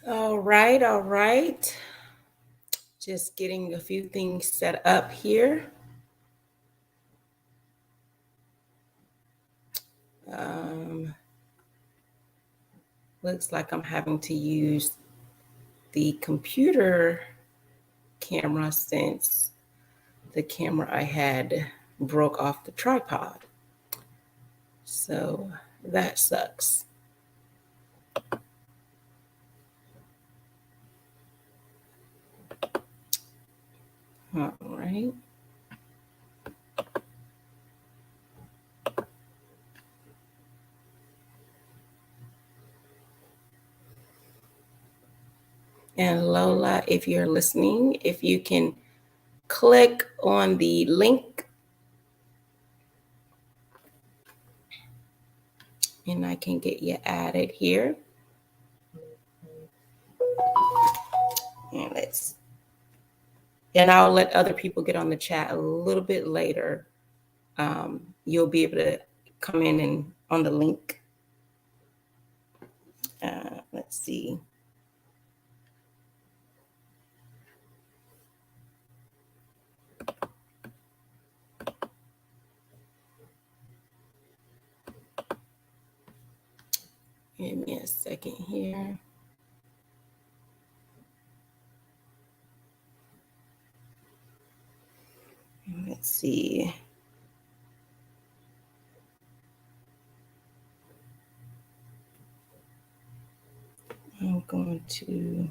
All right, all right. Just getting a few things set up here. Um, Looks like I'm having to use the computer camera since the camera I had broke off the tripod. So that sucks. All right. And Lola, if you're listening, if you can click on the link and I can get you added here. And I'll let other people get on the chat a little bit later. You'll be able to come in and on the link. Let's see. Give me a second here. Let's see. I'm going to.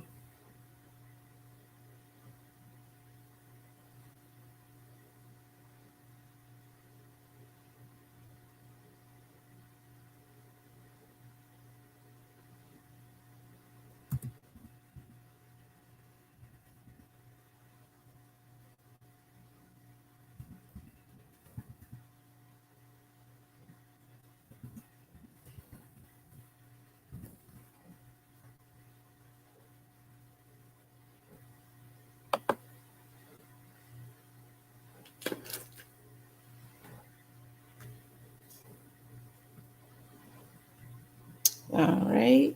All right.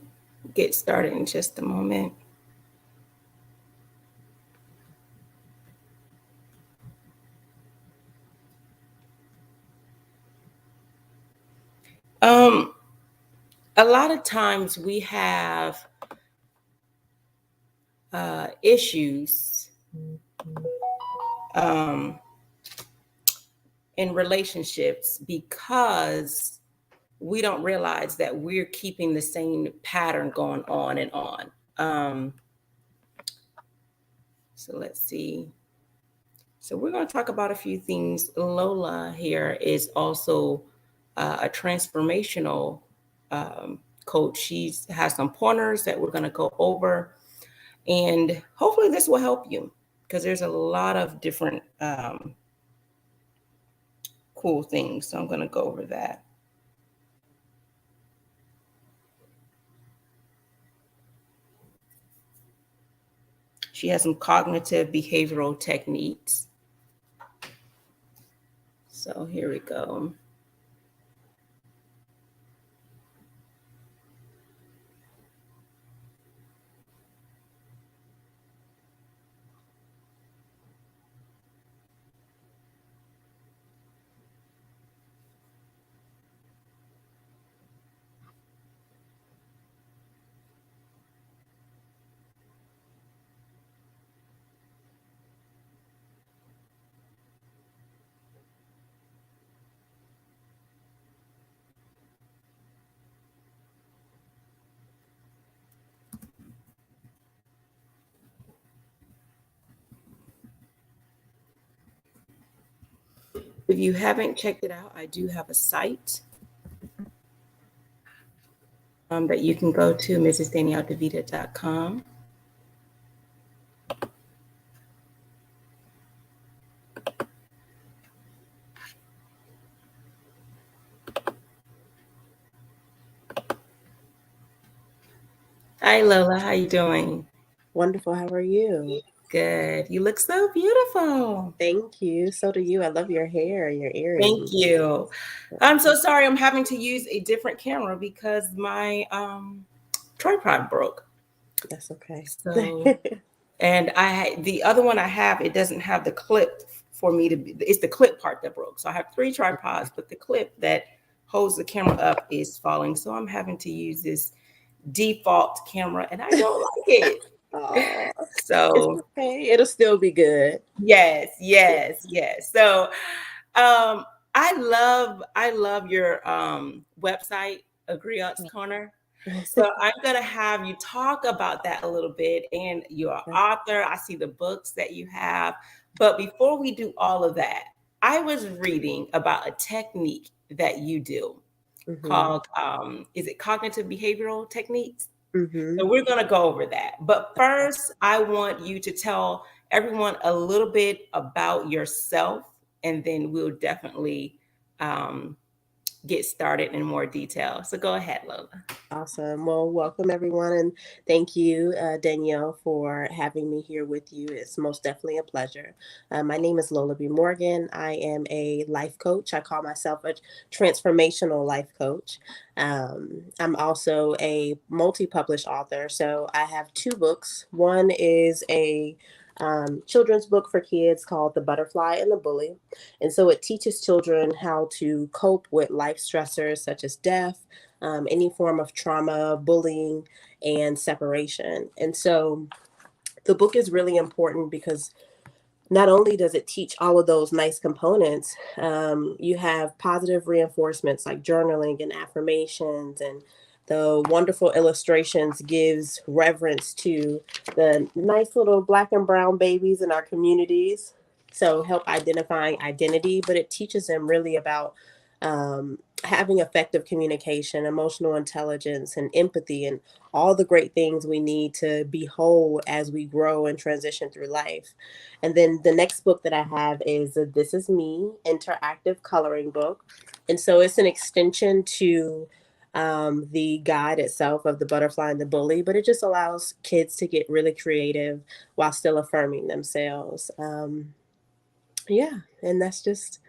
Get started in just a moment. A lot of times we have issues in relationships because we don't realize that we're keeping the same pattern going on and on. So let's see. So we're going to talk about a few things. Lola here is also a transformational coach. She has some pointers that we're going to go over, and hopefully this will help you because there's a lot of different cool things. So I'm going to go over that. She has some cognitive behavioral techniques. So here we go. If you haven't checked it out, I do have a site that you can go to, mrsdanielledevita.com. Hi, Lola. How you doing? Wonderful. How are you? Good. You look so beautiful. Thank you. So do you. I love your hair and your earrings. Thank you. I'm so sorry I'm having to use a different camera because my tripod broke. That's okay. So, and the other one I have, it doesn't have the clip for me to be, it's the clip part that broke. So I have 3 tripods, but the clip that holds the camera up is falling. So I'm having to use this default camera and I don't like it. Oh, it's So okay. It'll still be good. yes, yes, yes. So um I love your website, Agreeot's Corner. So I'm gonna have you talk about that a little bit and your author. I see the books that you have. But before we do all of that, I was reading about a technique that you do Mm-hmm. called is it cognitive behavioral techniques? Mm-hmm. So we're going to go over that. But first, I want you to tell everyone a little bit about yourself, and then we'll definitely um, get started in more detail. So go ahead, Lola. Awesome. Well, welcome everyone, and thank you, Danielle, for having me here with you. It's most definitely a pleasure. My name is Lola B. Morgan. I am a life coach. I call myself a transformational life coach. I'm also a multi-published author, so I have 2 books. One is a children's book for kids called The Butterfly and the Bully. And so it teaches children how to cope with life stressors such as death, any form of trauma, bullying, and separation. And so the book is really important because not only does it teach all of those nice components, you have positive reinforcements like journaling and affirmations, and the wonderful illustrations gives reverence to the nice little black and brown babies in our communities. So help identifying identity, but it teaches them really about having effective communication, emotional intelligence, and empathy, and all the great things we need to be whole as we grow and transition through life. And then the next book that I have is This Is Me interactive coloring book. And so it's an extension to the guide itself of The Butterfly and the Bully, but it just allows kids to get really creative while still affirming themselves. Yeah, and that's just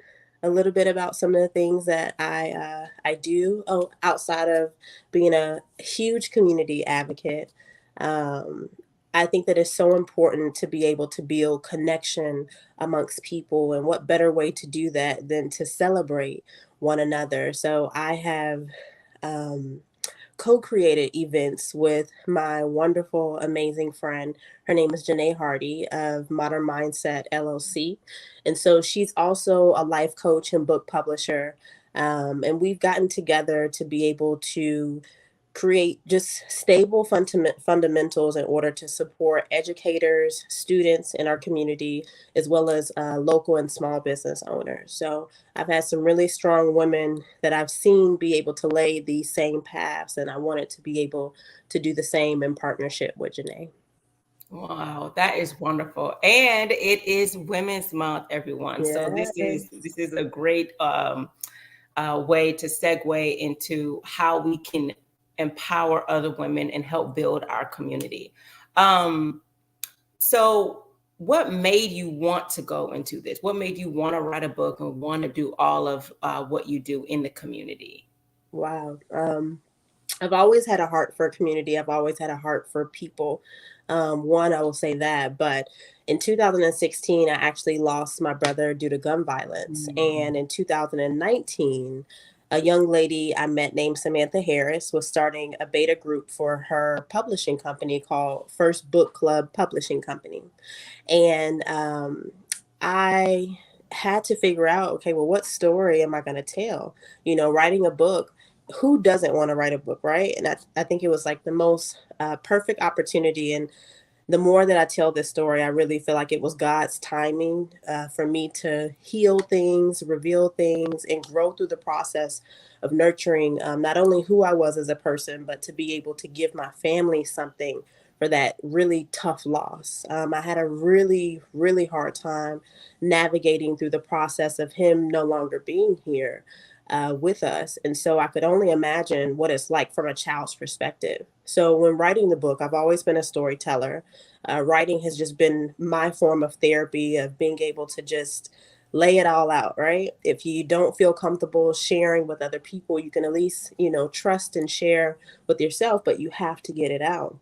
a little bit about some of the things that I do. Oh, outside of being a huge community advocate, um, I think that it's so important to be able to build connection amongst people, and what better way to do that than to celebrate one another. So I have um, co-created events with my wonderful, amazing friend. Her name is Janae Hardy of Modern Mindset LLC. And so she's also a life coach and book publisher. And we've gotten together to be able to create just stable fundamentals in order to support educators, students in our community, as well as local and small business owners. So I've had some really strong women that I've seen be able to lay these same paths, and I wanted to be able to do the same in partnership with Janae. Wow, that is wonderful. And it is Women's Month, everyone. So this is Yes. this is a great way to segue into how we can empower other women and help build our community. Um, so what made you want to go into this? What made you want to write a book and want to do all of what you do in the community? Wow. I've always had a heart for community. I've always had a heart for people. One, I will say that. But in 2016, I actually lost my brother due to gun violence. Mm. And in 2019, a young lady I met named Samantha Harris was starting a beta group for her publishing company called First Book Club Publishing Company. And I had to figure out, okay, well, what story am I going to tell? Writing a book, who doesn't want to write a book, right? And I think it was like the most perfect opportunity. And the more that I tell this story, I really feel like it was God's timing for me to heal things, reveal things, and grow through the process of nurturing not only who I was as a person, but to be able to give my family something for that really tough loss. I had a really, really hard time navigating through the process of him no longer being here with us. And so I could only imagine what it's like from a child's perspective. So when writing the book, I've always been a storyteller. Writing has just been my form of therapy, of being able to just lay it all out, right? If you don't feel comfortable sharing with other people, you can at least, trust and share with yourself, but you have to get it out.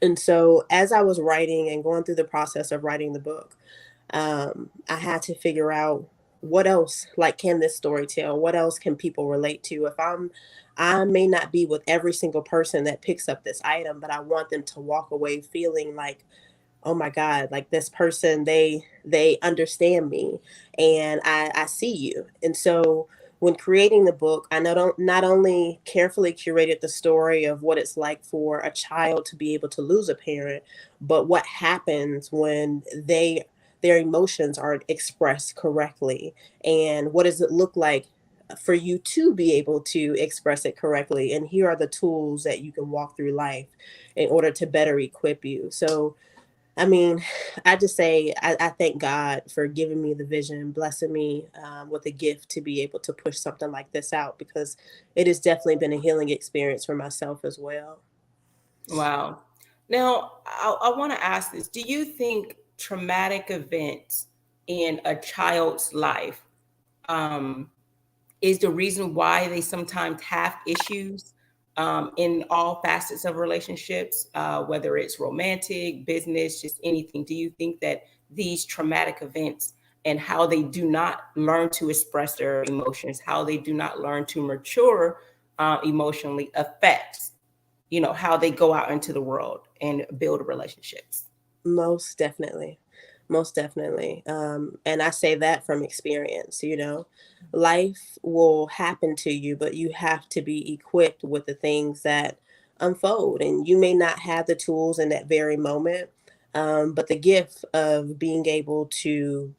And so as I was writing and going through the process of writing the book, I had to figure out what else, like, can this story tell? What else can people relate to? I may not be with every single person that picks up this item, but I want them to walk away feeling like, oh my God, like this person, they understand me, and I see you. And so when creating the book, I not only carefully curated the story of what it's like for a child to be able to lose a parent, but what happens when their emotions are expressed correctly, and what does it look like for you to be able to express it correctly, and here are the tools that you can walk through life in order to better equip you. So I mean, I just say I thank God for giving me the vision, blessing me with a gift to be able to push something like this out, because it has definitely been a healing experience for myself as well. Wow. Now, I want to ask this. Do you think traumatic events in a child's life um, is the reason why they sometimes have issues in all facets of relationships, whether it's romantic, business, just anything? Do you think that these traumatic events and how they do not learn to express their emotions, how they do not learn to mature emotionally affects, how they go out into the world and build relationships? Most definitely. Most definitely. And I say that from experience, life will happen to you, but you have to be equipped with the things that unfold. And you may not have the tools in that very moment, but the gift of being able to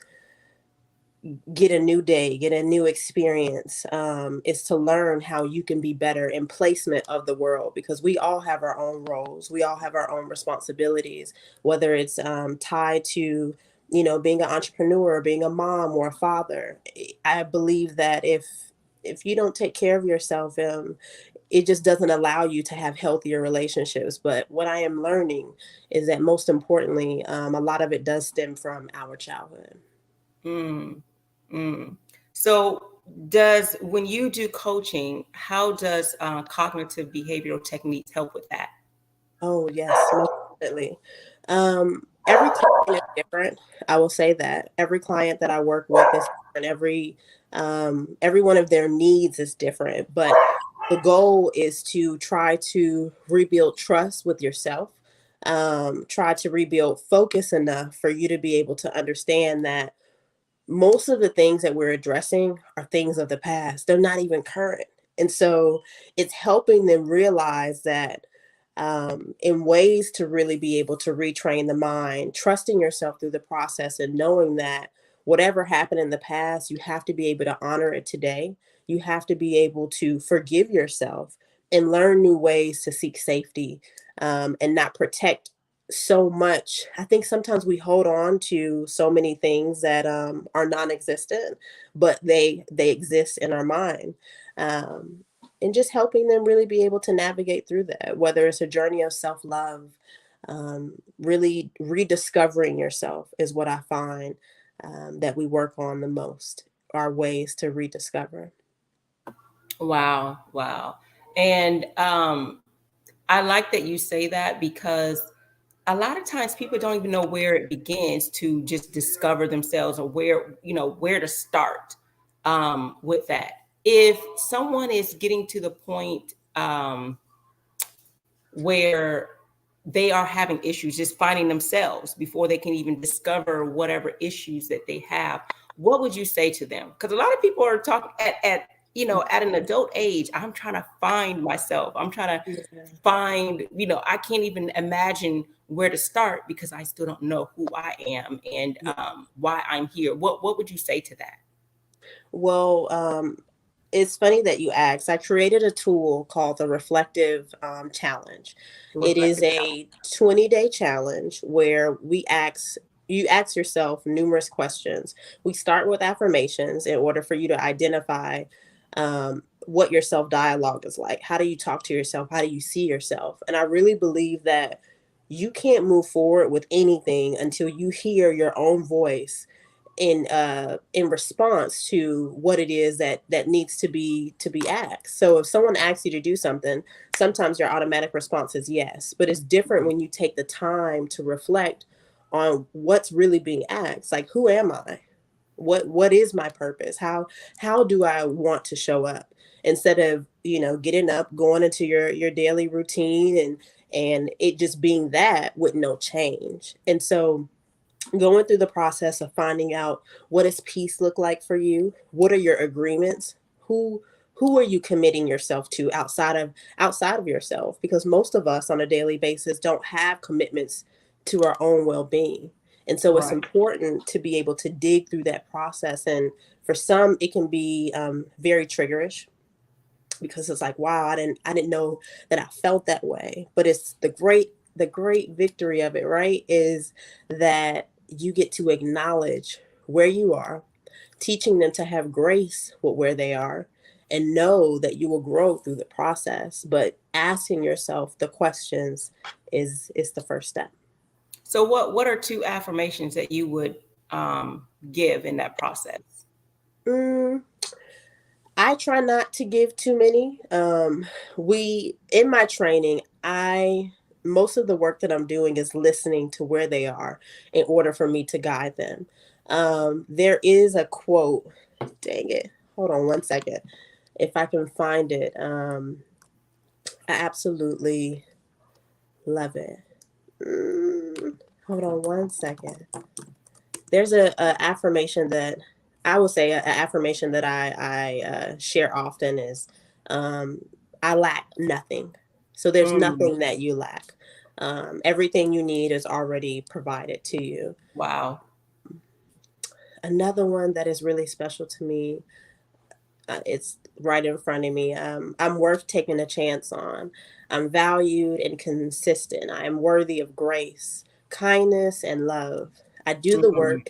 get a new day, get a new experience, is to learn how you can be better in placement of the world, because we all have our own roles, we all have our own responsibilities, whether it's tied to being an entrepreneur, being a mom or a father. I believe that if you don't take care of yourself, it just doesn't allow you to have healthier relationships. But what I am learning is that most importantly, a lot of it does stem from our childhood. Mm, mm. So, does when you do coaching, how does cognitive behavioral techniques help with that? Oh, yes, most definitely. Every client is different. I will say that. Every client that I work with is different. Every one of their needs is different, but the goal is to try to rebuild trust with yourself. Try to rebuild focus enough for you to be able to understand that most of the things that we're addressing are things of the past. They're not even current. And so it's helping them realize that, in ways to really be able to retrain the mind, trusting yourself through the process and knowing that whatever happened in the past, you have to be able to honor it today. You have to be able to forgive yourself and learn new ways to seek safety, and not protect so much. I think sometimes we hold on to so many things that are non-existent, but they exist in our mind. Um, and just helping them really be able to navigate through that, whether it's a journey of self-love, really rediscovering yourself is what I find, that we work on the most, are ways to rediscover. Wow, wow. And I like that you say that because a lot of times people don't even know where it begins to just discover themselves, or where to start with that. If someone is getting to the point where they are having issues just finding themselves before they can even discover whatever issues that they have, what would you say to them? Because a lot of people are talking at an adult age. I'm trying to find myself. I'm trying to Yeah. find, I can't even imagine where to start because I still don't know who I am and why I'm here. What would you say to that? Well, it's funny that you asked. I created a tool called the Reflective Challenge. It is Reflective challenge. a 20-day challenge where you ask yourself numerous questions. We start with affirmations in order for you to identify what your self dialogue is like. How do you talk to yourself? How do you see yourself? And I really believe that you can't move forward with anything until you hear your own voice in response to what it is that needs to be asked. So if someone asks you to do something, sometimes your automatic response is yes, but it's different when you take the time to reflect on what's really being asked. Like, who am I? What is my purpose? How do I want to show up? Instead of, getting up, going into your daily routine, and it just being that with no change. And so going through the process of finding out, what does peace look like for you? What are your agreements? Who are you committing yourself to outside of yourself? Because most of us on a daily basis don't have commitments to our own well-being. And so it's Right. important to be able to dig through that process. And for some, it can be very triggerish, because it's like, wow, I didn't know that I felt that way. But it's the great victory of it, right? Is that you get to acknowledge where you are, teaching them to have grace with where they are, and know that you will grow through the process. But asking yourself the questions is the first step. So what are two affirmations that you would give in that process? Mm, I try not to give too many. We in my training, I most of the work that I'm doing is listening to where they are in order for me to guide them. There is a quote. Dang it! Hold on one second. If I can find it, I absolutely love it. Hold on one second. There's a affirmation that I will say, a affirmation that I share often is, um, I lack nothing. So there's Mm, nothing that you lack. Everything you need is already provided to you. wow. Another one that is really special to me, it's right in front of me. I'm worth taking a chance on. I'm valued and consistent. I am worthy of grace, kindness, and love. I do the Mm, work,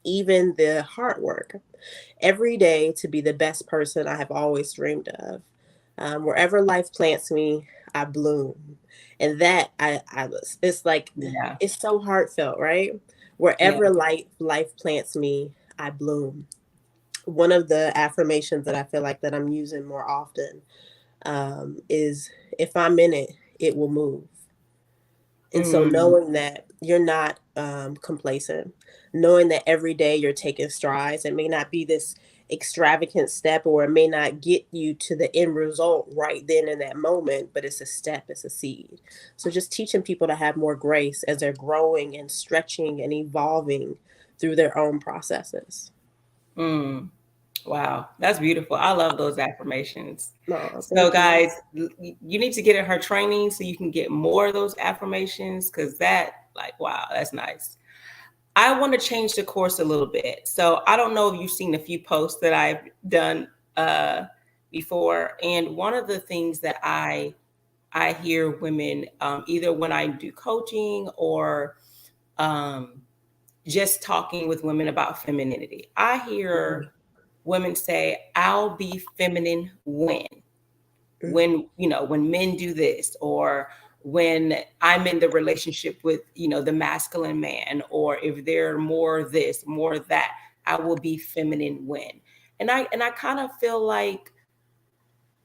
even the hard work, every day to be the best person I have always dreamed of. Wherever life plants me, I bloom. And that I was, it's like, yeah. it's so heartfelt, right? Yeah. Wherever life plants me, I bloom. One of the affirmations that I feel like that I'm using more often, is, if I'm in it, it will move. And so Mm, knowing that you're not complacent, knowing that every day you're taking strides, it may not be this extravagant step, or it may not get you to the end result right then in that moment, but it's a step, it's a seed. So just teaching people to have more grace as they're growing and stretching and evolving through their own processes. mm. Wow, that's beautiful. I love those affirmations. Oh, So, thank you. guys, you need to get in her training so you can get more of those affirmations because that, like, wow, that's nice. I want to change the course a little bit. So, I don't know if you've seen a few posts that I've done before, and one of the things that I hear women, either when I do coaching or um, just talking with women about femininity, I Mhm, hear women say, I'll be feminine mhm, when men do this, or when I'm in the relationship with, the masculine man, or if they're more this, more that, I will be feminine when. And I kind of feel like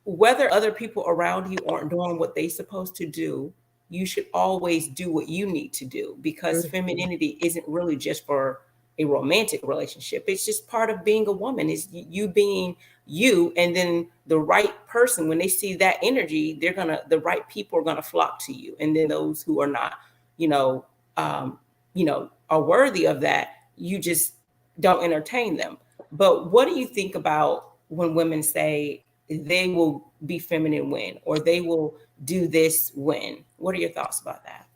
whether other people around you aren't doing what they're supposed to do, you should always do what you need to do because mhm, femininity isn't really just for a romantic relationship. It's just part of being a woman, is you being you. And then the right person, when they see that energy, the right people are gonna flock to you. And then those who are not, you know, um, are worthy of that, you just don't entertain them. But what do you think about when women say they will be feminine when, or they will do this when? What are your thoughts about that?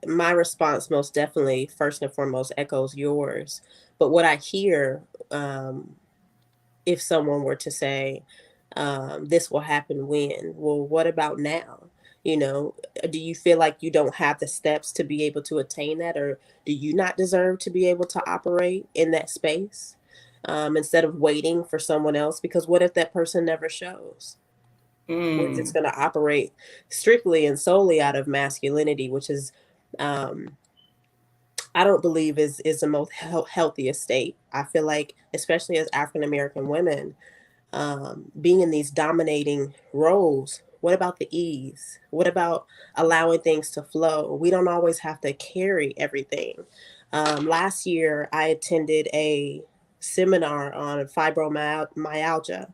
My response most definitely, first and foremost, echoes yours. But what I hear, if someone were to say, this will happen when, well, what about now? Do you feel like you don't have the steps to be able to attain that, or do you not deserve to be able to operate in that space, instead of waiting for someone else? Because what if that person never shows? We're just Mm, going to operate strictly and solely out of masculinity, which is, um, I don't believe is the most healthiest state. I feel like, especially as African American women, being in these dominating roles. What about the ease? What about allowing things to flow? We don't always have to carry everything. Last year, I attended a seminar on fibromyalgia,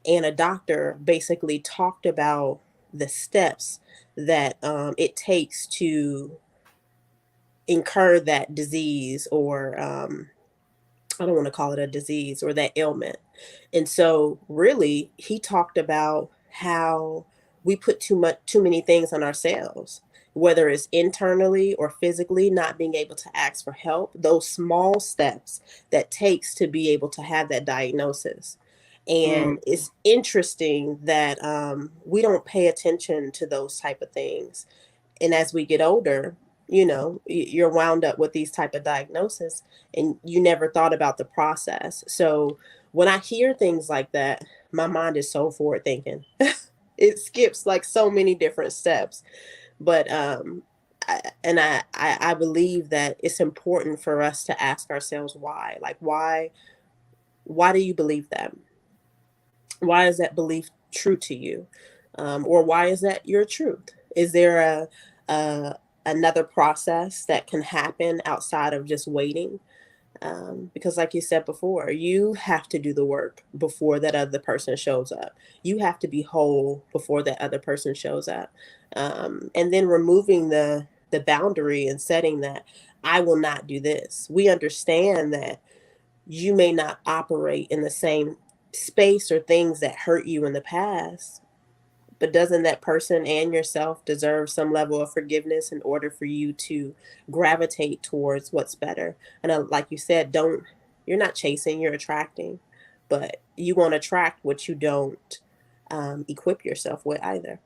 and a doctor basically talked about the steps that it takes to incur that disease, or I don't want to call it a disease, or that ailment. And so really he talked about how we put too many things on ourselves, whether it's internally or physically, not being able to ask for help, those small steps that takes to be able to have that diagnosis. Mm, And it's interesting that we don't pay attention to those type of things, and as we get older, you're wound up with these type of diagnoses, and you never thought about the process. So when I hear things like that, my mind is so forward thinking. It skips like so many different steps. But I believe that it's important for us to ask ourselves why. Like, why do you believe that? Why is that belief true to you? Or why is that your truth? Is there a another process that can happen outside of just waiting? Because like you said before, you have to do the work before that other person shows up. You have to be whole before that other person shows up. And then removing the boundary and setting that I will not do this. We understand that you may not operate in the same space or things that hurt you in the past, but doesn't that person and yourself deserve some level of forgiveness in order for you to gravitate towards what's better? And like you said, don't you're not chasing, you're attracting, but you won't attract what you don't equip yourself with either.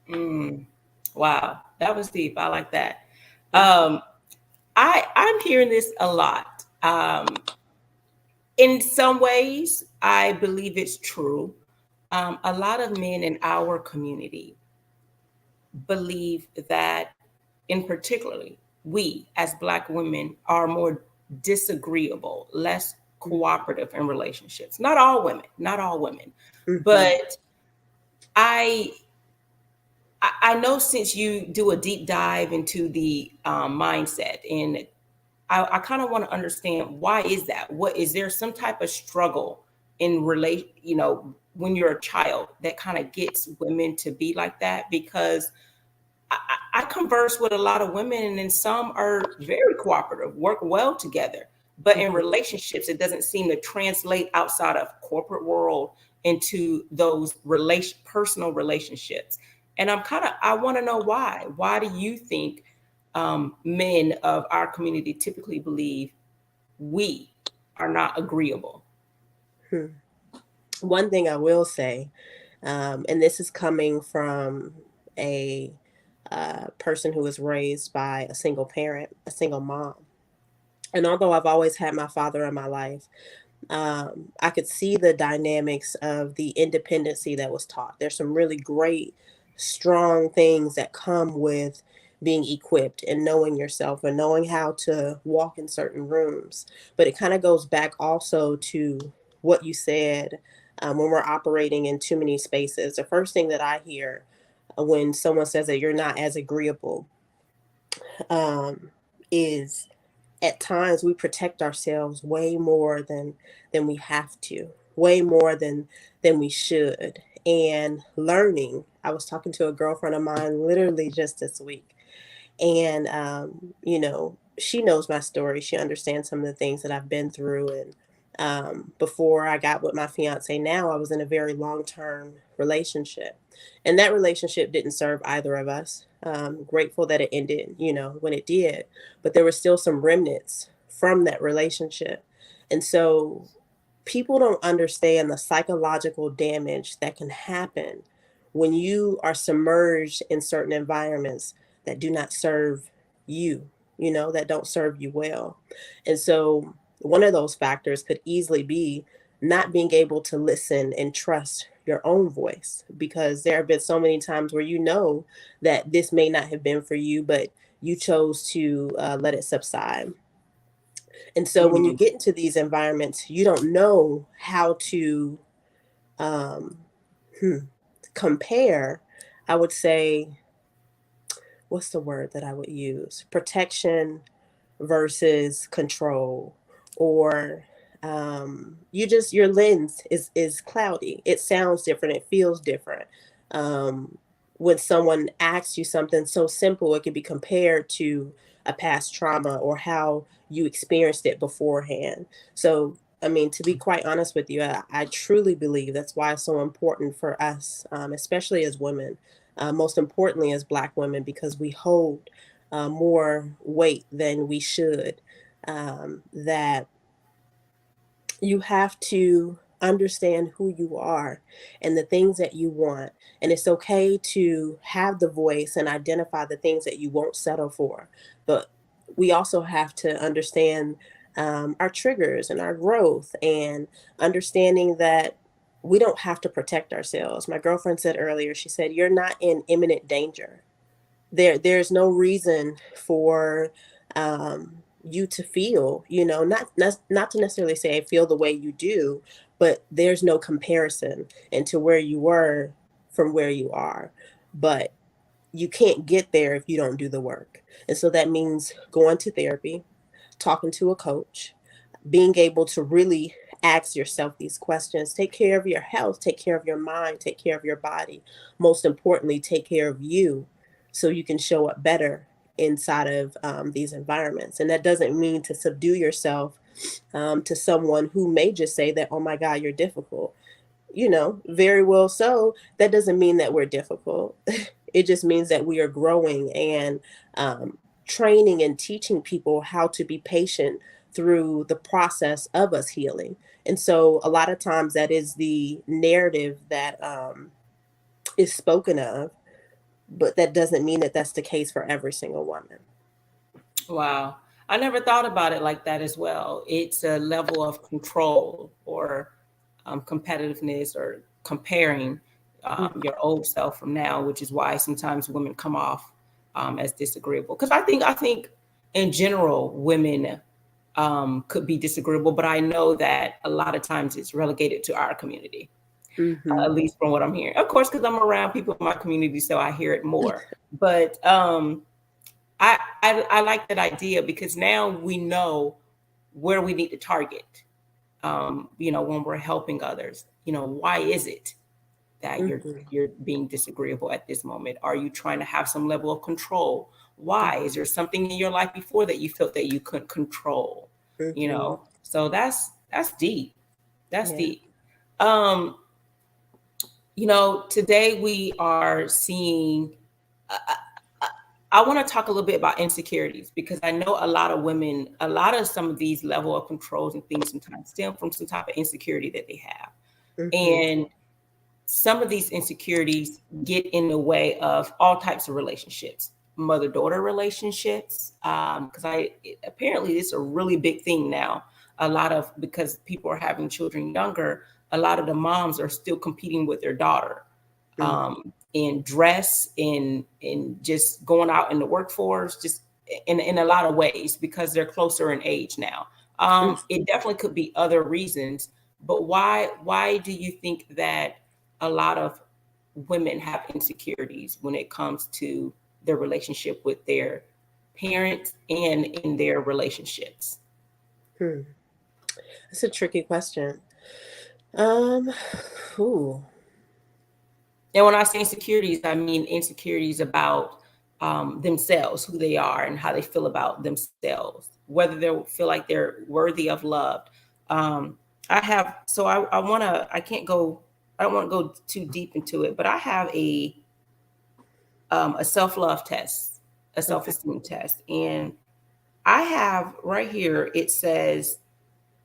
mm. Wow, that was deep. I like that. Mhm. Um, I'm hearing this a lot. In some ways, I believe it's true. A lot of men in our community believe that, in particularly, we as Black women are more disagreeable, less cooperative in relationships. Not all women, Mhm. but I I know since you do a deep dive into the mindset, and I kind of want to understand, why is that? What is there some type of struggle in relate, when you're a child, that kind of gets women to be like that? Because I converse with a lot of women, and then some are very cooperative, work well together. But in Mhm. relationships, it doesn't seem to translate outside of corporate world into those personal relationships. And I want to know why. Why do you think men of our community typically believe we are not agreeable? Hmm. One thing I will say, and this is coming from a person who was raised by a single parent, a single mom. And although I've always had my father in my life, I could see the dynamics of the independency that was taught. There's some really great, strong things that come with being equipped and knowing yourself and knowing how to walk in certain rooms. But it kind of goes back also to what you said, when we're operating in too many spaces. The first thing that I hear when someone says that you're not as agreeable, um, is at times we protect ourselves way more than we have to, way more than we should. And learning, I was talking to a girlfriend of mine literally just this week, and she knows my story, she understands some of the things that I've been through. And before I got with my fiance now, I was in a very long-term relationship, and that relationship didn't serve either of us. Grateful that it ended, when it did, but there were still some remnants from that relationship. And so people don't understand the psychological damage that can happen when you are submerged in certain environments that do not serve you, that don't serve you well. And so one of those factors could easily be not being able to listen and trust your own voice, because there have been so many times where that this may not have been for you, but you chose to let it subside. And so when you get into these environments, you don't know how to um, compare, I would say, what's the word that I would use? Protection versus control, or your lens is cloudy. It sounds different. It feels different. Um, when someone asks you something so simple, it can be compared to a past trauma or how you experienced it beforehand. So, I mean, to be quite honest with you, I truly believe that's why it's so important for us, especially as women, most importantly as Black women, because we hold more weight than we should. That you have to understand who you are and the things that you want. And it's okay to have the voice and identify the things that you won't settle for. But we also have to understand our triggers and our growth, and understanding that we don't have to protect ourselves. My girlfriend said earlier, she said, "You're not in imminent danger." There's no reason for you to feel, not to necessarily say I feel the way you do, but there's no comparison into where you were from where you are. But you can't get there if you don't do the work. And so that means going to therapy, talking to a coach, being able to really ask yourself these questions. Take care of your health, take care of your mind, take care of your body. Most importantly, take care of you so you can show up better inside of these environments. And that doesn't mean to subdue yourself to someone who may just say that, "Oh my God, you're difficult." Very well so. That doesn't mean that we're difficult. It just means that we are growing and training and teaching people how to be patient through the process of us healing. And so a lot of times that is the narrative that is spoken of, but that doesn't mean that that's the case for every single woman. Wow. I never thought about it like that as well. It's a level of control or competitiveness or comparing Mhm. your old self from now, which is why sometimes women come off as disagreeable. Because I think in general, women could be disagreeable, but I know that a lot of times it's relegated to our community, Mhm. at least from what I'm hearing. Of course, because I'm around people in my community, so I hear it more. But I like that idea because now we know where we need to target. When we're helping others, why is it that you're Mhm. you're being disagreeable at this moment? Are you trying to have some level of control? Why? Is there something in your life before that you felt that you couldn't control? Mhm. So that's deep. That's Yeah. deep. Today we are seeing. I want to talk a little bit about insecurities because I know a lot of women, a lot of some of these level of controls and things sometimes stem from some type of insecurity that they have. Mhm. And some of these insecurities get in the way of all types of relationships, mother-daughter relationships. Because apparently it's a really big thing now. Because people are having children younger, a lot of the moms are still competing with their daughter Mhm. in dress, in just going out in the workforce, just in a lot of ways because they're closer in age now. It definitely could be other reasons, but why do you think that a lot of women have insecurities when it comes to their relationship with their parents and in their relationships? Hmm. That's a tricky question. Um, ooh. And when I say insecurities, I mean insecurities about themselves, who they are, and how they feel about themselves, whether they feel like they're worthy of love. Um, I have, so I want to, I can't go, I don't want to go too deep into it, but I have a self love test, a self Okay. esteem test, and I have right here. It says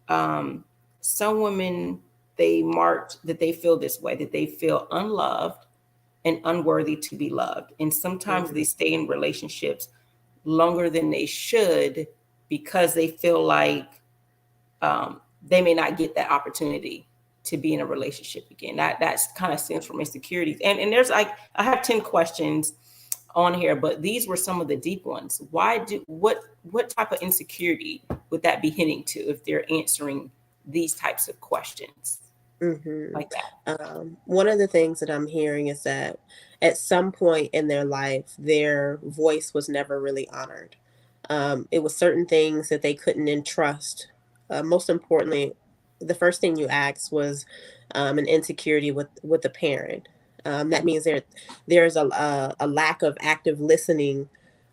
um, some women they marked that they feel this way, that they feel unloved and unworthy to be loved. And sometimes Mhm. they stay in relationships longer than they should because they feel like they may not get that opportunity to be in a relationship again. That's kind of stems from insecurities. And there's like I have 10 questions on here, but these were some of the deep ones. What type of insecurity would that be hinting to if they're answering these types of questions like that? One of the things that I'm hearing is that at some point in their life, their voice was never really honored. It was certain things that they couldn't entrust. Most importantly, the first thing you asked was an insecurity with the parent. That means there's a lack of active listening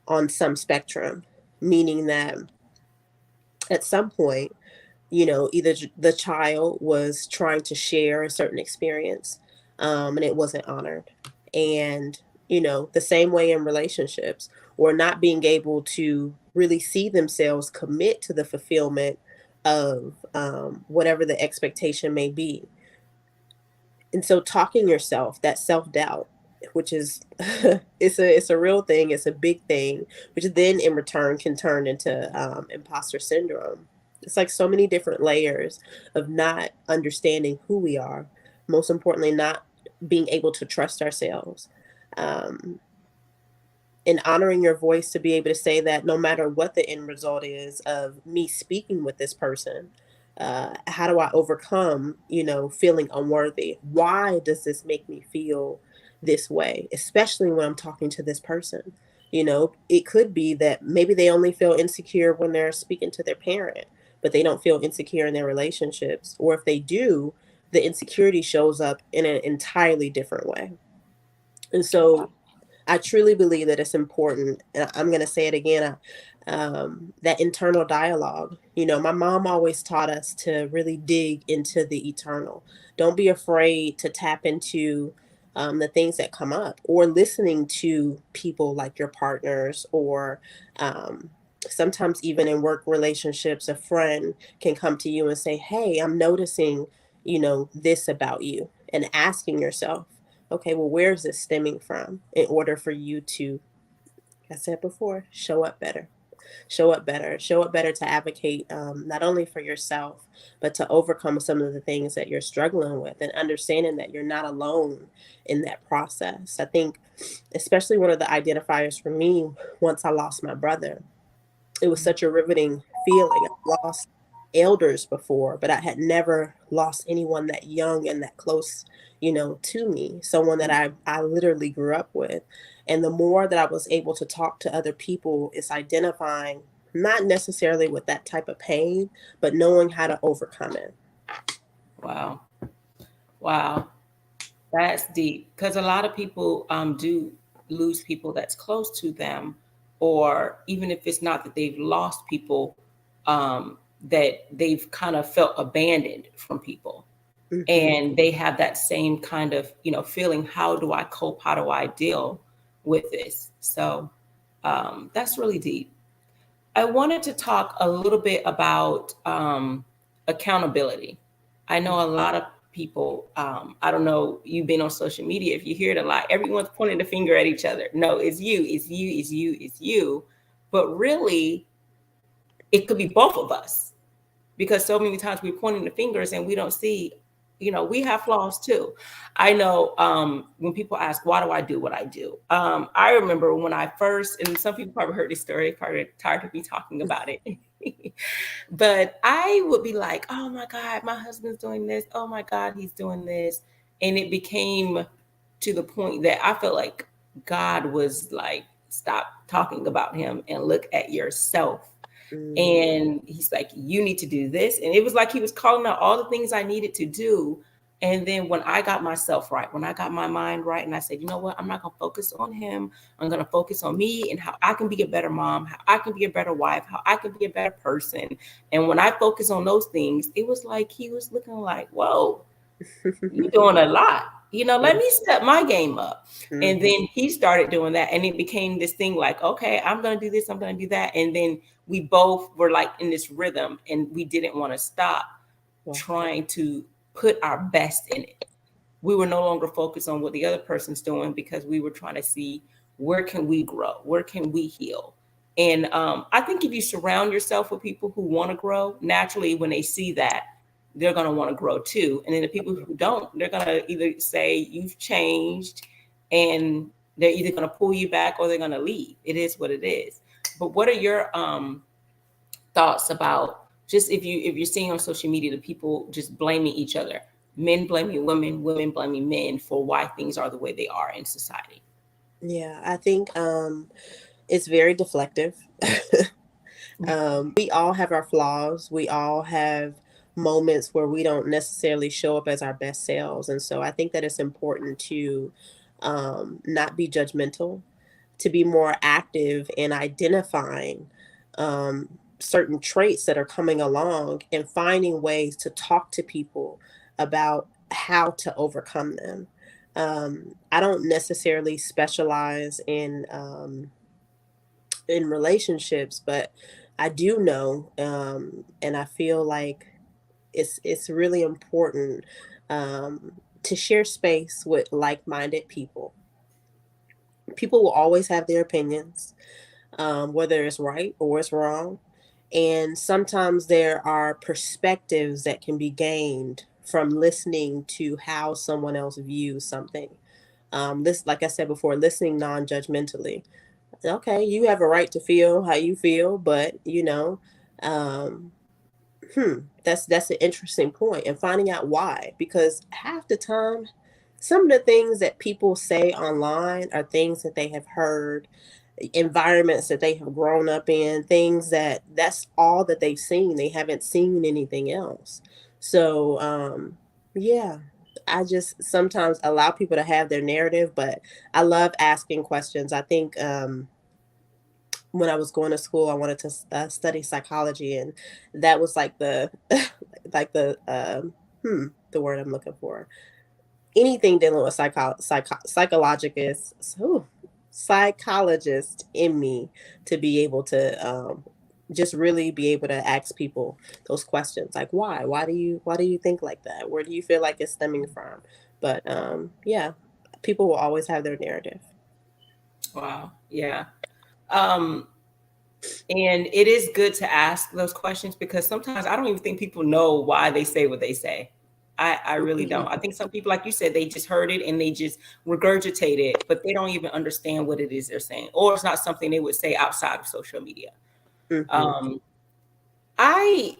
on some spectrum, meaning that at some point, either the child was trying to share a certain experience, and it wasn't honored. And, the same way in relationships, or not being able to really see themselves commit to the fulfillment of whatever the expectation may be. And so talking yourself, that self-doubt, which is it's a real thing, it's a big thing, which then in return can turn into imposter syndrome. It's like so many different layers of not understanding who we are, most importantly not being able to trust ourselves, um, and honoring your voice to be able to say that no matter what the end result is of me speaking with this person, how do I overcome, feeling unworthy? Why does this make me feel this way, especially when I'm talking to this person? It could be that maybe they only feel insecure when they're speaking to their parent, but they don't feel insecure in their relationships. Or if they do, the insecurity shows up in an entirely different way. And so I truly believe that it's important. And I'm going to say it again. That internal dialogue. My mom always taught us to really dig into the eternal. Don't be afraid to tap into the things that come up, or listening to people like your partners, or sometimes even in work relationships, a friend can come to you and say, "Hey, I'm noticing, this about you," and asking yourself, okay, well, where is this stemming from, in order for you to, like I said before, show up better, show up better to advocate, not only for yourself, but to overcome some of the things that you're struggling with, and understanding that you're not alone in that process. I think, especially one of the identifiers for me, once I lost my brother, it was such a riveting feeling. I lost elders before, but I had never lost anyone that young and that close, to me, someone that I literally grew up with. And the more that I was able to talk to other people, is identifying not necessarily with that type of pain, but knowing how to overcome it. Wow. Wow. That's deep, because a lot of people do lose people that's close to them, or even if it's not that they've lost people, that they've kind of felt abandoned from people, Hmm. and they have that same kind of feeling. How do I cope? How do I deal with this? So that's really deep. I wanted to talk a little bit about accountability. I know a lot of people, I don't know, you've been on social media, if you hear it a lot, everyone's pointing the finger at each other. No, it's you, it's you, it's you, it's you. But really, it could be both of us, because so many times we're pointing the fingers and we don't see, we have flaws too. I know, when people ask, why do I do what I do? I remember when I first, and some people probably heard this story, probably tired of me talking about it. But I would be like, oh my God, my husband's doing this. Oh my God, he's doing this. And it became to the point that I felt like God was like, stop talking about him and look at yourself. Hmm. And he's like, you need to do this. And it was like he was calling out all the things I needed to do. And then when I got myself right, when I got my mind right, and I said, you know what, I'm not going to focus on him. I'm going to focus on me and how I can be a better mom, how I can be a better wife, how I can be a better person. And when I focus on those things, it was like he was looking like, whoa, you're doing a lot. Let me step my game up. And Hmm. then he started doing that. And it became this thing like, okay, I'm going to do this, I'm going to do that. And then we both were like in this rhythm, and we didn't want to stop Wow. trying to put our best in it. We were no longer focused on what the other person's doing, because we were trying to see, where can we grow? Where can we heal? And I think if you surround yourself with people who want to grow, naturally, when they see that, they're going to want to grow too. And then the people who don't, they're going to either say, you've changed, and they're either going to pull you back or they're going to leave. It is what it is. But what are your thoughts about just if you're seeing on social media the people just blaming each other, men blaming women, women blaming men for why things are the way they are in society. Yeah, I think it's very deflective. We all have our flaws. We all have moments where we don't necessarily show up as our best selves. And so I think that it's important to not be judgmental, to be more active in identifying certain traits that are coming along and finding ways to talk to people about how to overcome them. I don't necessarily specialize in relationships, but I do know, and I feel like it's really important to share space with like-minded people. People will always have their opinions, whether it's right or it's wrong, and sometimes there are perspectives that can be gained from listening to how someone else views something. This, like I said before, listening non-judgmentally. Okay, you have a right to feel how you feel, but um, that's an interesting point, and finding out why, because half the time, some of the things that people say online are things that they have heard, environments that they have grown up in, things that's all that they've seen. They haven't seen anything else. So, yeah, I just sometimes allow people to have their narrative, but I love asking questions. I think when I was going to school, I wanted to study psychology, and that was like the like the word I'm looking for. Anything dealing with psychologist, psychologist in me to be able to just really be able to ask people those questions, like why do you think like that? Where do you feel like it's stemming from? But yeah, people will always have their narrative. Wow. Yeah. Um, and it is good to ask those questions because sometimes I don't even think people know why they say what they say. I really don't. I think some people, like you said, they just heard it and they just regurgitate it, but they don't even understand what it is they're saying, or it's not something they would say outside of social media. Hmm. Um, I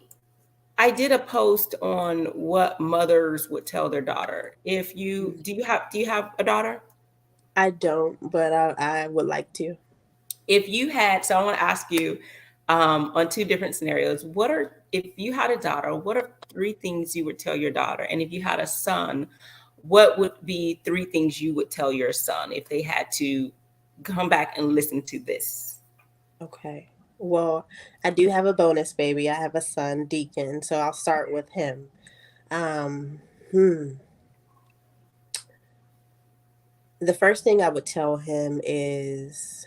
I did a post on what mothers would tell their daughter. If you do you have a daughter? I don't, but I would like to. If you had, so I want to ask you on two different scenarios. What are, if you had a daughter, what are three things you would tell your daughter? And if you had a son, what would be three things you would tell your son if they had to come back and listen to this? Okay. Well, I do have a bonus baby. I have a son, Deacon, so I'll start with him. Um, hmm. The first thing I would tell him is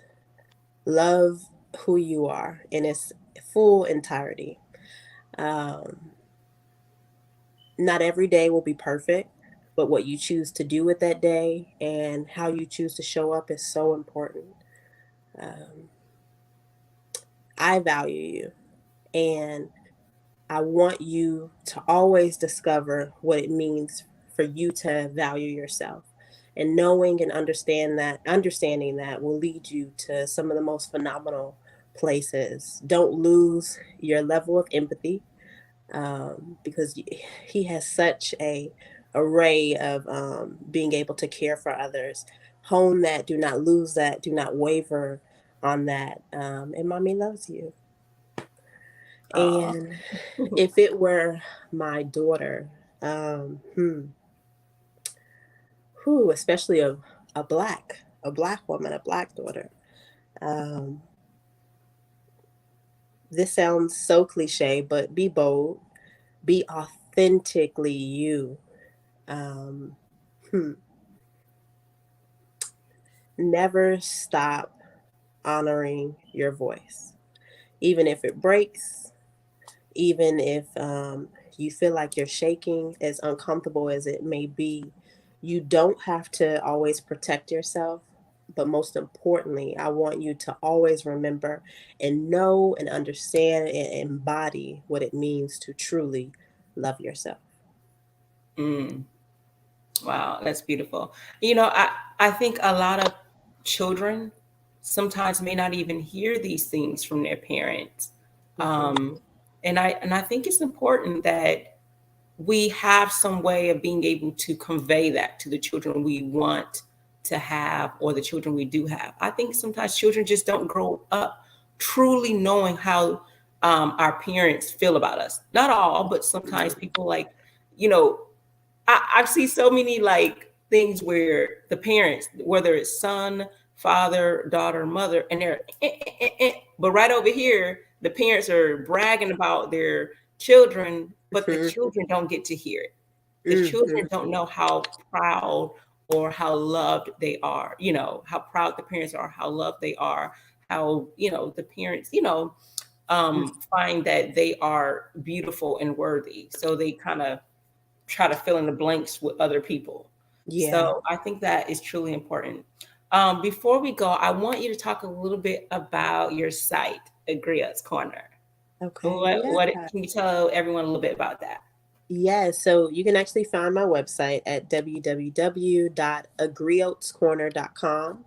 love who you are in its full entirety. Um, Not every day will be perfect, but what you choose to do with that day and how you choose to show up is so important. Um, I value you, and I want you to always discover what it means for you to value yourself. And knowing and understanding that will lead you to some of the most phenomenal places. Don't lose your level of empathy, because he has such a array of being able to care for others. Hone that. Do not lose that. Do not waver on that. And mommy loves you. Oh, And if it were my daughter, especially a black woman, a black daughter. Um, this sounds so cliche, but be bold, be authentically you. Um, hmm, Never stop honoring your voice, even if it breaks, even if you feel like you're shaking, as uncomfortable as it may be. You don't have to always protect yourself, but most importantly, I want you to always remember and know and understand and embody what it means to truly love yourself. mm, wow, that's beautiful. You know, I think a lot of children sometimes may not even hear these things from their parents. Um, and I think it's important that we have some way of being able to convey that to the children we want to have or the children we do have. I think sometimes children just don't grow up truly knowing how our parents feel about us. Not all, but sometimes people like, you know, I've seen so many like things where the parents, whether it's son, father, daughter, mother, and they're, but right over here, the parents are bragging about their children, but the children don't get to hear it. The children don't know how proud or how loved they are, you know, how proud the parents are, how loved they are, how, you know, the parents, you know, find that they are beautiful and worthy. So they kind of try to fill in the blanks with other people. Yeah. So I think that is truly important. Before we go, I want you to talk a little bit about your site, Agria's Corner. Okay. What Yeah. can you tell everyone a little bit about that? Yeah, so you can actually find my website at www.agriotscorner.com.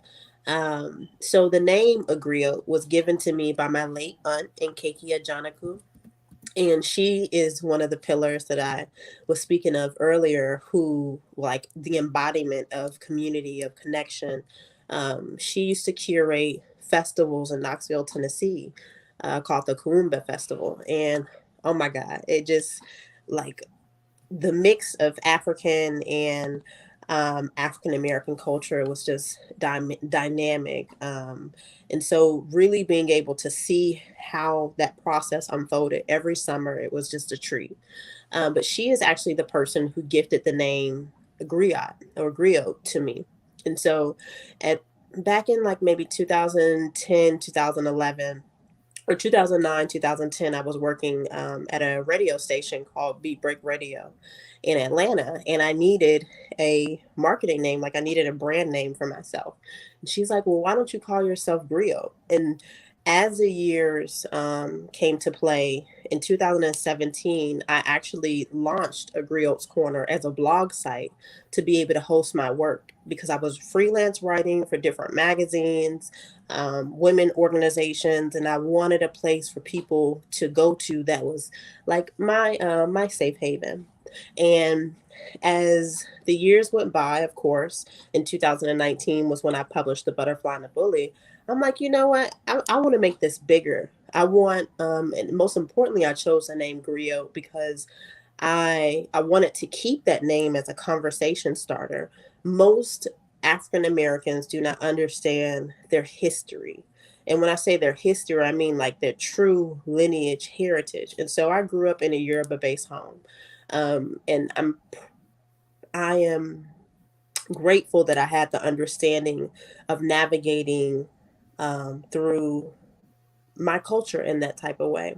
So the name Agriot was given to me by my late aunt, Nkekia Janaku. And she is one of the pillars that I was speaking of earlier, who like the embodiment of community, of connection. She used to curate festivals in Knoxville, Tennessee, called the Kuumba Festival. And oh my God, it just like the mix of African and African American culture was just dynamic. And so, really being able to see how that process unfolded every summer, it was just a treat. But she is actually the person who gifted the name Griot or Griot to me. And so, at back in like maybe 2010, 2011, or 2009, 2010, I was working at a radio station called Beat Break Radio in Atlanta, and I needed a marketing name, like I needed a brand name for myself. And she's like, "Well, why don't you call yourself Griot?" And as the years came to play, in 2017, I actually launched a Griot's Corner as a blog site to be able to host my work because I was freelance writing for different magazines, women organizations, and I wanted a place for people to go to that was like my safe haven. And as the years went by, of course, in 2019 was when I published The Butterfly and the Bully. I'm like, you know what? I want to make this bigger. I want, and most importantly, I chose the name Griot because I wanted to keep that name as a conversation starter. Most African Americans do not understand their history. And when I say their history, I mean like their true lineage heritage. And so I grew up in a Yoruba based home. And I am grateful that I had the understanding of navigating through my culture in that type of way.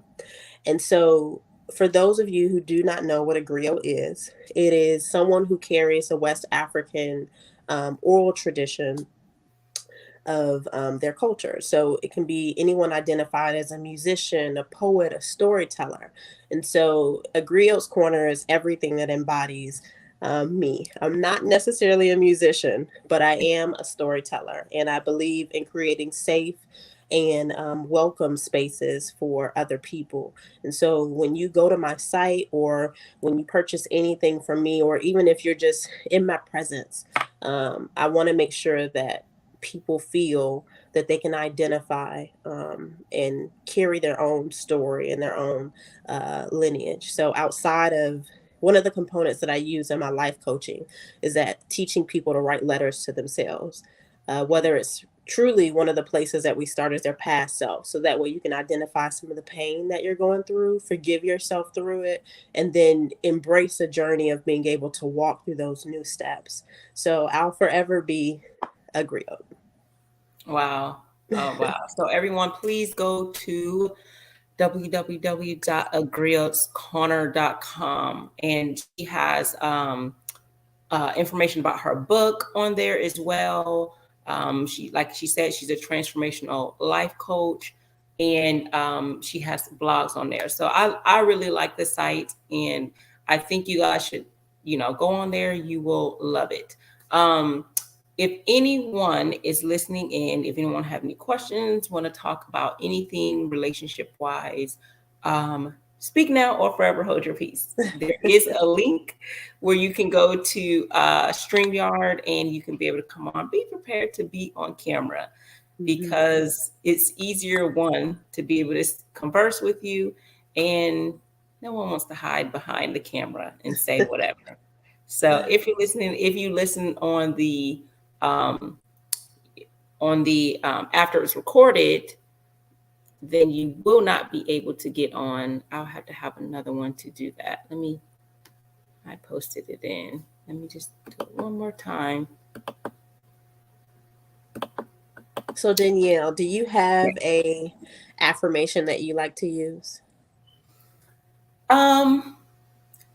And so, for those of you who do not know what a griot is, it is someone who carries a West African oral tradition of their culture. So it can be anyone identified as a musician, a poet, a storyteller. And so a griot's corner is everything that embodies me. I'm not necessarily a musician, but I am a storyteller. And I believe in creating safe and welcome spaces for other people. And so when you go to my site or when you purchase anything from me, or even if you're just in my presence, I want to make sure that people feel that they can identify and carry their own story and their own lineage. So, outside of one of the components that I use in my life coaching is that teaching people to write letters to themselves, whether it's truly one of the places that we start is their past self. So that way you can identify some of the pain that you're going through, forgive yourself through it, and then embrace the journey of being able to walk through those new steps. So I'll forever be a griot. Wow. Oh, wow. So everyone, please go to www.agriotscorner.com, and she has information about her book on there as well. She, like she said, she's a transformational life coach, and she has blogs on there. So I really like the site, and I think you guys should, you know, go on there. You will love it. If anyone is listening in, if anyone have any questions, want to talk about anything relationship wise, Speak now or forever hold your peace. There is a link where you can go to StreamYard and you can be able to come on. Be prepared to be on camera because it's easier, one, to be able to converse with you, and no one wants to hide behind the camera and say whatever. So if you're listening, if you listen um, on the after it's recorded, then you will not be able to get on. I'll have to have another one to do that. I posted it in. Let me just do it one more time. So Danielle, do you have a affirmation that you like to use?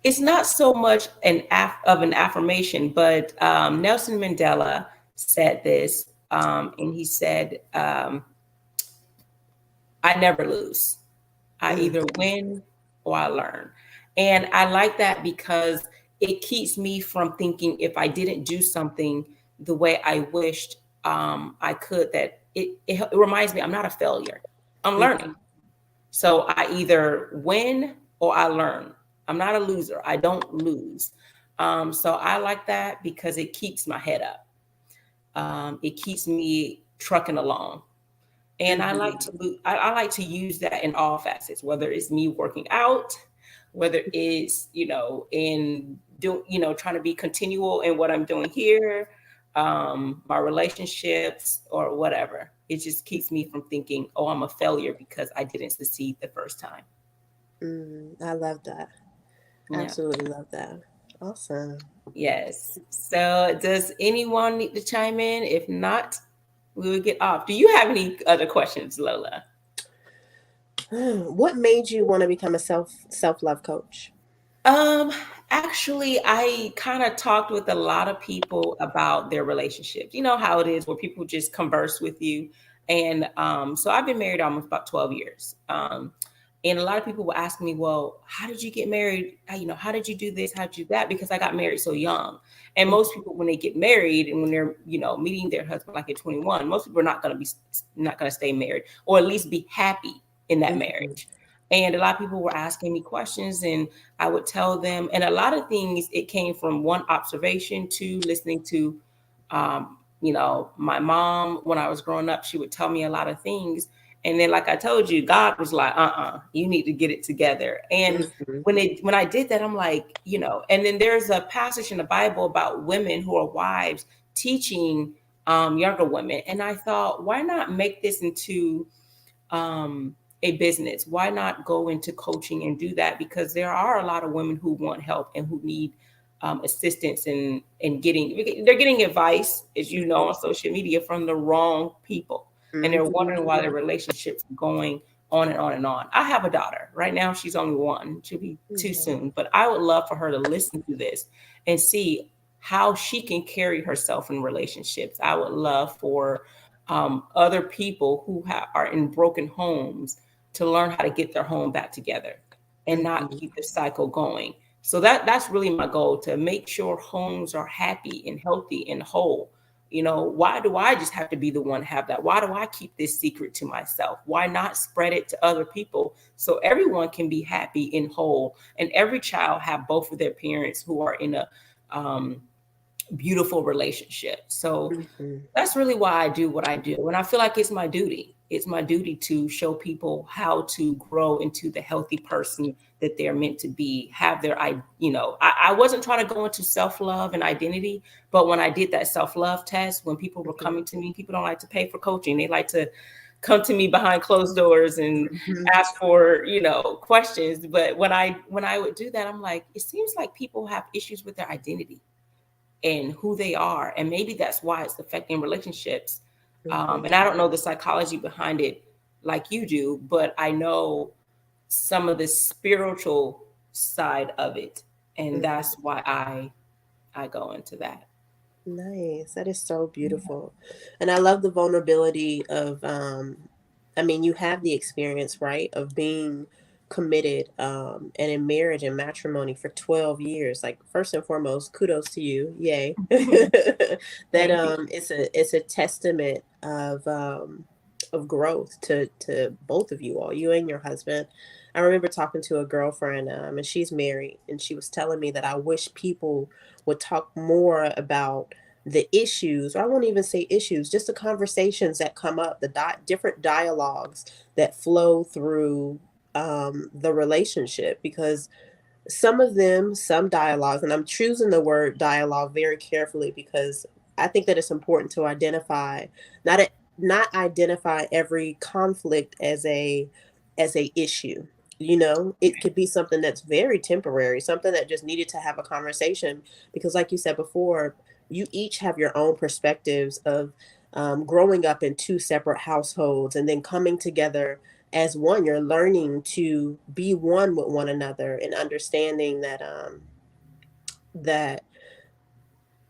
It's not so much of an affirmation, but Nelson Mandela said this, and he said, I never lose. I either win or I learn. And I like that because it keeps me from thinking if I didn't do something the way I wished I could, that it reminds me I'm not a failure. I'm learning. So I either win or I learn. I'm not a loser. I don't lose. So I like that because it keeps my head up. It keeps me trucking along. And I like to use that in all facets, whether it's me working out, whether it's, in trying to be continual in what I'm doing here, my relationships or whatever. It just keeps me from thinking, oh, I'm a failure because I didn't succeed the first time. I love that. Yeah. Absolutely love that. Awesome. Yes. So does anyone need to chime in? If not, we will get off. Do you have any other questions, Lola? What made you want to become a self-love coach? Actually, I kind of talked with a lot of people about their relationships. You know how it is where people just converse with you. And so I've been married almost about 12 years. And a lot of people will ask me, well, how did you get married? How did you do this? How did you do that? Because I got married so young. And most people, when they get married and when they're, meeting their husband like at 21, most people are not going to stay married or at least be happy in that marriage. And a lot of people were asking me questions and I would tell them, and a lot of things, it came from one observation to listening to, my mom, when I was growing up, she would tell me a lot of things. And then, like I told you, God was like, you need to get it together. And when I did that, I'm like, and then there's a passage in the Bible about women who are wives teaching younger women. And I thought, why not make this into a business? Why not go into coaching and do that? Because there are a lot of women who want help and who need assistance in they're getting advice, as you know, on social media from the wrong people. And they're wondering why their relationships are going on and on and on. I have a daughter right now. She's only 1. She'll be 2 soon, but I would love for her to listen to this and see how she can carry herself in relationships. I would love for other people who are in broken homes to learn how to get their home back together and not keep the cycle going. So that's really my goal, to make sure homes are happy and healthy and whole. Why do I just have to be the one to have that? Why do I keep this secret to myself? Why not spread it to other people so everyone can be happy and whole, and every child have both of their parents who are in a beautiful relationship. So that's really why I do what I do. And I feel like it's my duty. It's my duty to show people how to grow into the healthy person that they're meant to be, have their, I wasn't trying to go into self-love and identity, but when I did that self-love test, when people were coming to me, people don't like to pay for coaching. They like to come to me behind closed doors and ask for, questions. But when I would do that, I'm like, it seems like people have issues with their identity and who they are. And maybe that's why it's affecting relationships. And I don't know the psychology behind it like you do, but I know some of the spiritual side of it. And that's why I go into that. Nice. That is so beautiful. And I love the vulnerability of, you have the experience, right, of being committed and in marriage and matrimony for 12 years. Like, first and foremost, kudos to you. Yay. That it's a testament of of growth to both of you all, you and your husband. I remember talking to a girlfriend, and she's married, and she was telling me that I wish people would talk more about the issues, or I won't even say issues, just the conversations that come up, the different dialogues that flow through the relationship, because some of them, some dialogues, and I'm choosing the word dialogue very carefully because I think that it's important to identify, not a, not identify every conflict as a issue. You know, it could be something that's very temporary, something that just needed to have a conversation, because like you said before, you each have your own perspectives of growing up in two separate households and then coming together as one. You're learning to be one with one another and understanding that that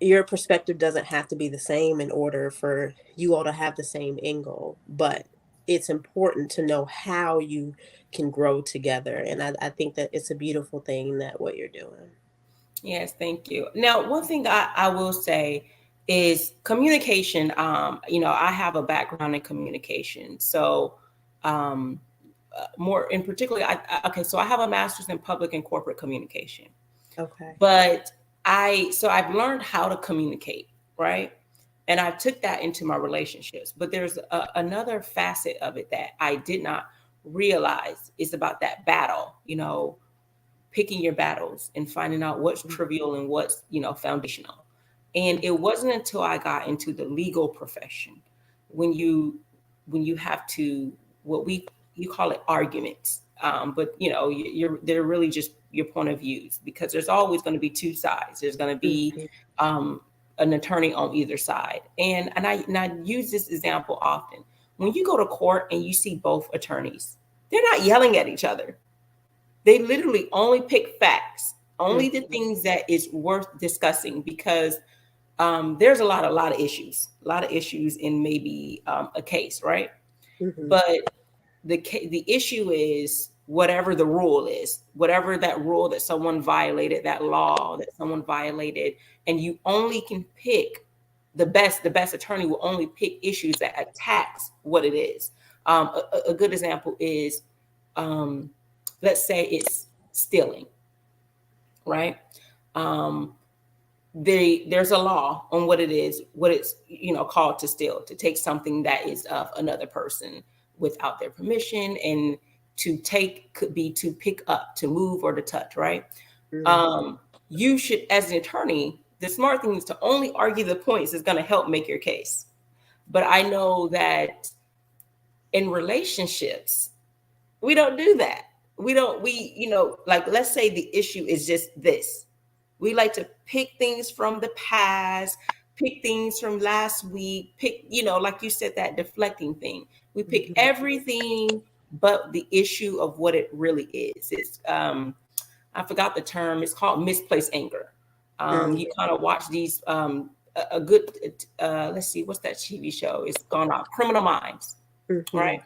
your perspective doesn't have to be the same in order for you all to have the same end goal, but it's important to know how you can grow together. And I think that it's a beautiful thing that what you're doing. Yes, thank you. Now, one thing I will say is communication. I have a background in communication. So, um, more in particular, okay, so I have a master's in public and corporate communication. Okay. But I've learned how to communicate, right? And I took that into my relationships. But there's another facet of it that I did not realize is about that battle, picking your battles and finding out what's trivial and what's, foundational. And it wasn't until I got into the legal profession when you have to, what we you call it arguments, but they're really just your point of views, because there's always going to be two sides. There's going to be Mhm. an attorney on either side, and I use this example often. When you go to court and you see both attorneys, they're not yelling at each other. They literally only pick facts, only the Mhm. things that is worth discussing, because there's a lot of issues in maybe a case, right? Mhm. But the issue is whatever the rule is, whatever that rule that someone violated, that law that someone violated, and you only can pick the best attorney will only pick issues that attacks what it is. A good example is, um, let's say it's stealing, right? Um, there's a law on what it is, what it's called to steal, to take something that is of another person without their permission, and to take could be to pick up, to move, or to touch, right? Mhm. um you should, as an attorney, the smart thing is to only argue the points that's going to help make your case. But I know that in relationships we don't do that. Like, let's say the issue is just this. We like to pick things from the past, pick things from last week, pick, like you said, that deflecting thing. We pick Mhm. everything but the issue of what it really is. It's I forgot the term. It's called misplaced anger. You kind of watch these a good let's see, what's that TV show? It's gone out, Criminal Minds, right? Mhm.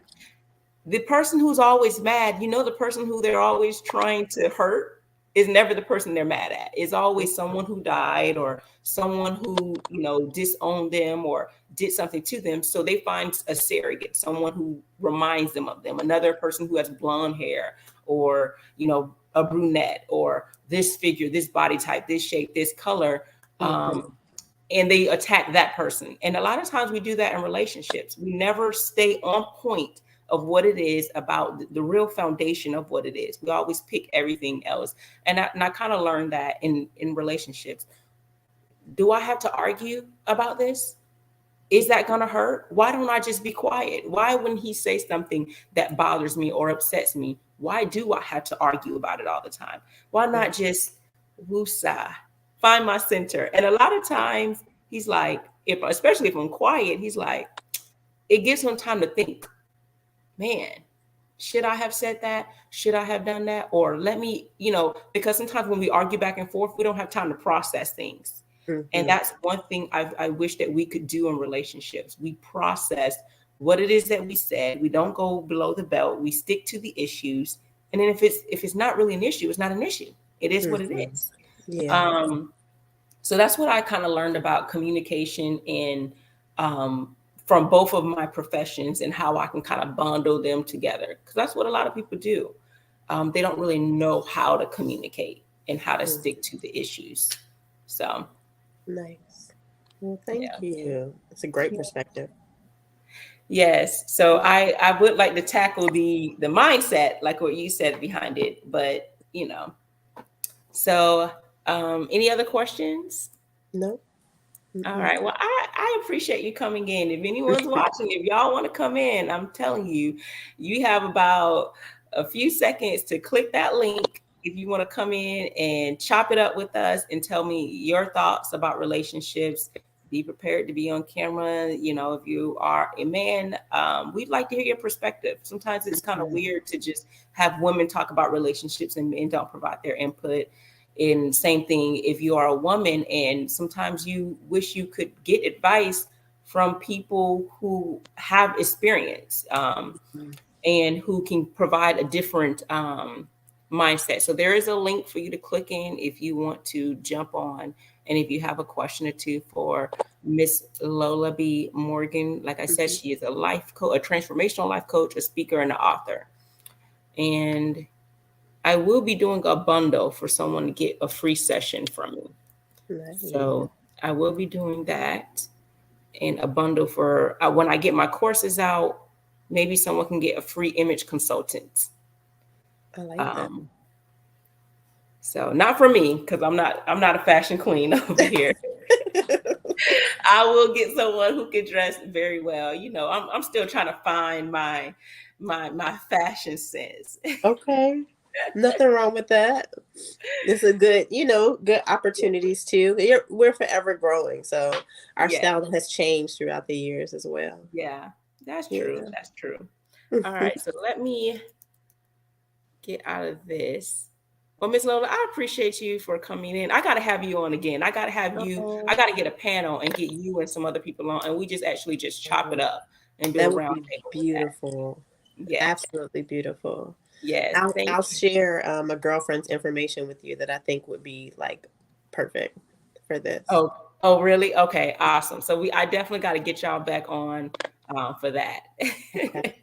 The person who's always mad, the person who they're always trying to hurt is never the person they're mad at. It's always someone who died, or someone who, disowned them or did something to them. So they find a surrogate, someone who reminds them of them, another person who has blonde hair, or, a brunette, or this figure, this body type, this shape, this color. Mhm. And they attack that person. And a lot of times we do that in relationships. We never stay on point of what it is about the real foundation of what it is. We always pick everything else. And I kind of learned that in relationships. Do I have to argue about this? Is that going to hurt? Why don't I just be quiet? Why, when he says something that bothers me or upsets me, why do I have to argue about it all the time? Why not just woosah, find my center? And a lot of times he's like, especially if I'm quiet, he's like, it gives him time to think, man, should I have said that? Should I have done that? Or let me, because sometimes when we argue back and forth, we don't have time to process things. And Mhm. that's one thing I wish that we could do in relationships. We process what it is that we said. We don't go below the belt. We stick to the issues. And then if it's not really an issue, it's not an issue. It is what it Mhm. is. Yeah. Um, so that's what I kind of learned about communication and um, from both of my professions and how I can kind of bundle them together. Because that's what a lot of people do. They don't really know how to communicate and how to stick to the issues. So, Nice. Well, thank yeah. you. It's a great perspective. Yes. So I would like to tackle the mindset, like what you said behind it, but so any other questions? No. All Mm-mm. right. Well, I appreciate you coming in. If anyone's watching, if y'all want to come in, I'm telling you, you have about a few seconds to click that link if you want to come in and chop it up with us and tell me your thoughts about relationships. Be prepared to be on camera. If you are a man, we'd like to hear your perspective. Sometimes it's kind of weird to just have women talk about relationships and men don't provide their input. And same thing if you are a woman and sometimes you wish you could get advice from people who have experience and who can provide a different mindset. So there is a link for you to click in if you want to jump on. And if you have a question or two for Miss Lola B. Morgan, like I said, she is a life coach, a transformational life coach, a speaker, and an author. And I will be doing a bundle for someone to get a free session from me. Nice. So I will be doing that in a bundle for when I get my courses out. Maybe someone can get a free image consultant. I like that. So not for me because I'm not a fashion queen over here. I will get someone who can dress very well. I'm still trying to find my fashion sense. Okay. Nothing wrong with that. It's a good, good opportunities too. We're forever growing. So our style has changed throughout the years as well. Yeah, that's true. Yeah. That's true. All right. So let me get out of this. Well, Miss Lola, I appreciate you for coming in. I got to have you on again. I got to have you. I got to get a panel and get you and some other people on, and we just chop it up and build around. Beautiful. Yeah, absolutely beautiful. Yes, I'll share a girlfriend's information with you that I think would be like perfect for this. Oh, really? Okay, awesome. So I definitely got to get y'all back on for that. Okay.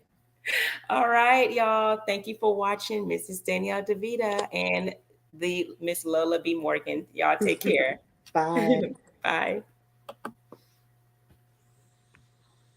All right, y'all. Thank you for watching Mrs. Danielle DeVita and the Miss Lola B. Morgan. Y'all take care. Bye. Bye.